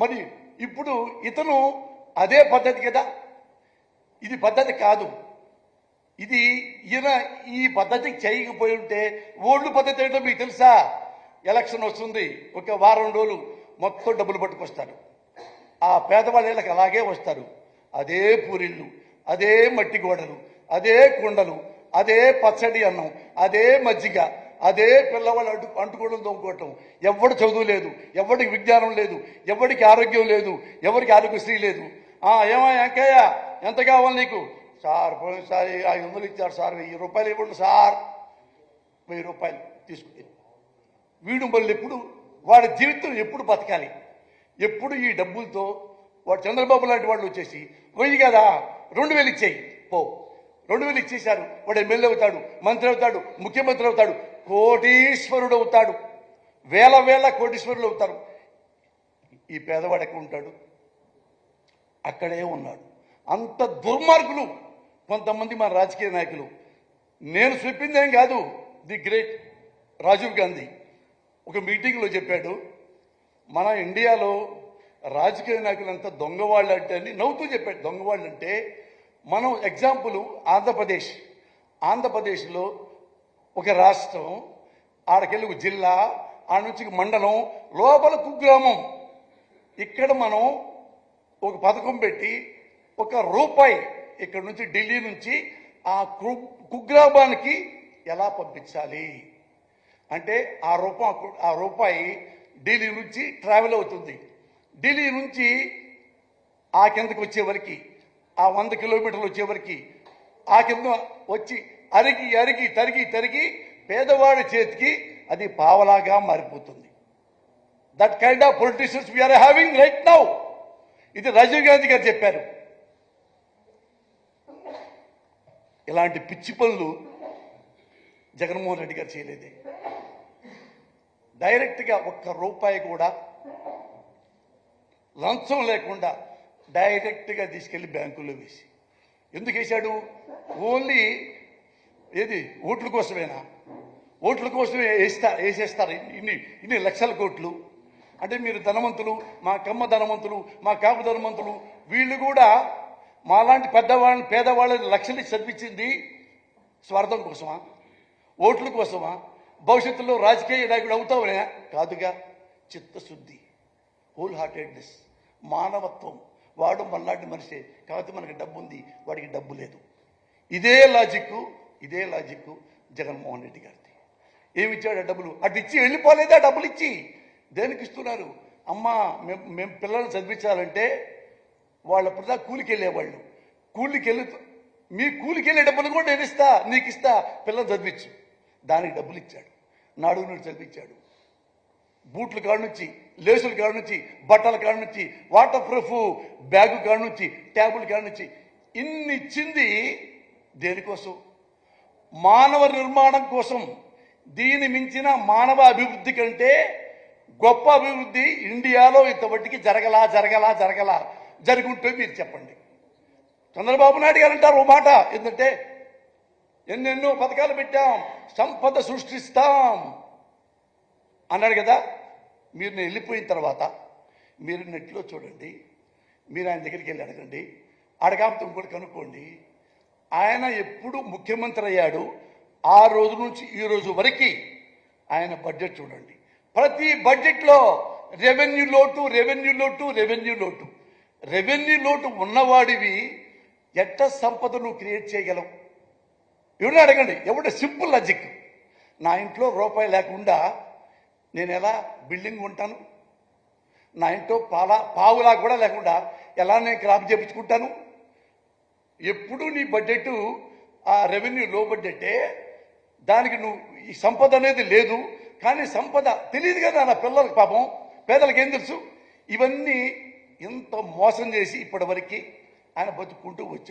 మరి ఇప్పుడు ఇతను అదే పద్ధతి కదా, ఇది పద్ధతి కాదు. ఇది ఈయన ఈ పద్ధతికి చేయకపోయి ఉంటే ఓల్డ్ పద్ధతి ఏంటో మీకు తెలుసా? ఎలక్షన్ వస్తుంది, ఒక వారం రోజులు మొత్తం డబ్బులు పట్టుకొస్తారు. ఆ పేదవాళ్ళకి అలాగే వస్తారు. అదే పూరిళ్ళు, అదే మట్టి గోడలు, అదే కుండలు, అదే పచ్చడి అన్నం, అదే మజ్జిగ, అదే పిల్లవాళ్ళు అంటుకోవడం తోముకోవటం. ఎవడు చదువు లేదు, ఎవరికి విజ్ఞానం లేదు, ఎవరికి ఆరోగ్యం లేదు, ఎవరికి ఆరోగ్యశ్రీ లేదు. ఏమా వెంకయ్య ఎంత కావాలి నీకు? సార్ పోయినసారి 500 ఇచ్చారు సార్, 1000 రూపాయలు ఇవ్వండి సార్. 1000 రూపాయలు తీసుకుంటే వీడు మళ్ళీ ఎప్పుడు వాడి జీవితం ఎప్పుడు బతకాలి? ఎప్పుడు ఈ డబ్బులతో వాడు చంద్రబాబు లాంటి వాళ్ళు వచ్చేసి 1000 కదా 2000 ఇచ్చేయి పో, 2000 ఇచ్చేశారు. వాడు ఎమ్మెల్యే అవుతాడు, మంత్రి అవుతాడు, ముఖ్యమంత్రి అవుతాడు, కోటీశ్వరుడు అవుతాడు, వేల కోటీశ్వరులు అవుతారు. ఈ పేదవాడు ఎక్కడ ఉంటాడు? అక్కడే ఉన్నాడు. అంత దుర్మార్గులు కొంతమంది మన రాజకీయ నాయకులు. నేను చెప్పిందేం కాదు, ది గ్రేట్ రాజీవ్ గాంధీ ఒక మీటింగ్లో చెప్పాడు, మన ఇండియాలో రాజకీయ నాయకులు అంతా దొంగవాళ్ళు అంటే అని నవ్వుతూ చెప్పాడు. దొంగవాళ్ళు అంటే మనం ఎగ్జాంపుల్ ఆంధ్రప్రదేశ్లో ఒక రాష్ట్రం, ఆడకెళ్ళి ఒక జిల్లా, ఆడ నుంచి మండలం, లోపల కుగ్రామం. ఇక్కడ మనం ఒక పథకం పెట్టి ₹1 ఇక్కడ నుంచి ఢిల్లీ నుంచి ఆ కుగ్రామానికి ఎలా పంపించాలి అంటే ఆ రూపాయి ఢిల్లీ నుంచి ట్రావెల్ అవుతుంది. ఢిల్లీ నుంచి ఆ కిందకి వచ్చేవరకు, ఆ 100 కిలోమీటర్లు వచ్చేవరకు ఆ కింద వచ్చి అరిగి తరిగి పేదవాడి చేతికి అది పావలాగా మారిపోతుంది. That kind of politicians we're having right now. ఇది రాజీవ్ గాంధీ గారు చెప్పారు. ఇలాంటి పిచ్చి పనులు జగన్మోహన్ రెడ్డి గారు చేయలేదే. డైరెక్ట్గా ₹1 కూడా లంచం లేకుండా డైరెక్ట్గా తీసుకెళ్లి బ్యాంకుల్లో వేసి, ఎందుకు వేశాడు? ఓన్లీ ఓట్ల కోసమేనా? ఓట్ల కోసమే వేసేస్తారు ఇన్ని లక్షల కోట్లు. అంటే మీరు ధనవంతులు, మా కమ్మ ధనవంతులు, మా కాపు ధనవంతులు, వీళ్ళు కూడా మాలాంటి పేదవాళ్ళని లక్షలు చదివించింది స్వార్థం కోసమా? ఓట్ల కోసమా? భవిష్యత్తులో రాజకీయ నాయకుడు అవుతావనే కాదుగా. చిత్తశుద్ధి, హోల్ హార్టెడ్నెస్, మానవత్వం. వాడు మనలాంటి మనిషే, కాబట్టి మనకి డబ్బు ఉంది, వాడికి డబ్బు లేదు. ఇదే లాజిక్ జగన్మోహన్ రెడ్డి గారిది. ఏమిచ్చాడు? డబ్బులు అటు ఇచ్చి వెళ్ళిపోలేదా? డబ్బులు ఇచ్చి దేనికి ఇస్తున్నారు? అమ్మా మేము పిల్లల్ని చదివించాలంటే వాళ్ళ ప్రజా కూలికి వెళ్ళేవాళ్ళు, మీ కూలికి వెళ్ళే డబ్బులు కూడా నేను ఇస్తా, నీకు ఇస్తా, పిల్లలు చదివించు. దానికి డబ్బులు ఇచ్చాడు. నాడు నుండి చదివించాడు. బూట్ల కాడ నుంచి, లేసుల కాడ నుంచి, బట్టల కాడ నుంచి, వాటర్ ప్రూఫ్ బ్యాగు కాడ నుంచి, ట్యాబుల కాడ నుంచి ఇన్ని ఇచ్చింది దేనికోసం? మానవ నిర్మాణం కోసం. దీని మించిన మానవ అభివృద్ధి కంటే గొప్ప అభివృద్ధి ఇండియాలో ఇంతవరకు జరగలా జరుగుంటే మీరు చెప్పండి. చంద్రబాబు నాయుడు గారు అంటారు ఓ మాట, ఏంటంటే ఎన్నెన్నో పథకాలు పెట్టాం, సంపద సృష్టిస్తాం అన్నాడు కదా. మీరు నేను వెళ్ళిపోయిన తర్వాత మీరు నెట్లో చూడండి, మీరు ఆయన దగ్గరికి వెళ్ళి అడగండి, అడగాపుతో ఇంకోటి కనుక్కోండి. ఆయన ఎప్పుడు ముఖ్యమంత్రి అయ్యాడు ఆ రోజు నుంచి ఈ రోజు వరకు ఆయన బడ్జెట్ చూడండి. ప్రతి బడ్జెట్లో రెవెన్యూ లోటు ఉన్నవాడివి ఎట్ట సంపద నువ్వు క్రియేట్ చేయగలవు? ఎవరిని అడగండి. ఎవరి సింపుల్ లాజిక్. నా ఇంట్లో ₹1 లేకుండా నేను ఎలా బిల్డింగ్ ఉంటాను? నా ఇంట్లో పావులా కూడా లేకుండా ఎలా నేను క్రాప్ చేయించుకుంటాను? ఎప్పుడు నీ బడ్జెట్ ఆ రెవెన్యూ లో బడ్జెటే, దానికి నువ్వు ఈ సంపద అనేది లేదు. కానీ సంపద తెలియదు కదా నా పిల్లలకి, పాపం పేదలకు ఏం తెలుసు? ఇవన్నీ ఇంత మోసం చేసి ఇప్పటి వరకు ఆయన బతుకుంటూ వచ్చాడు.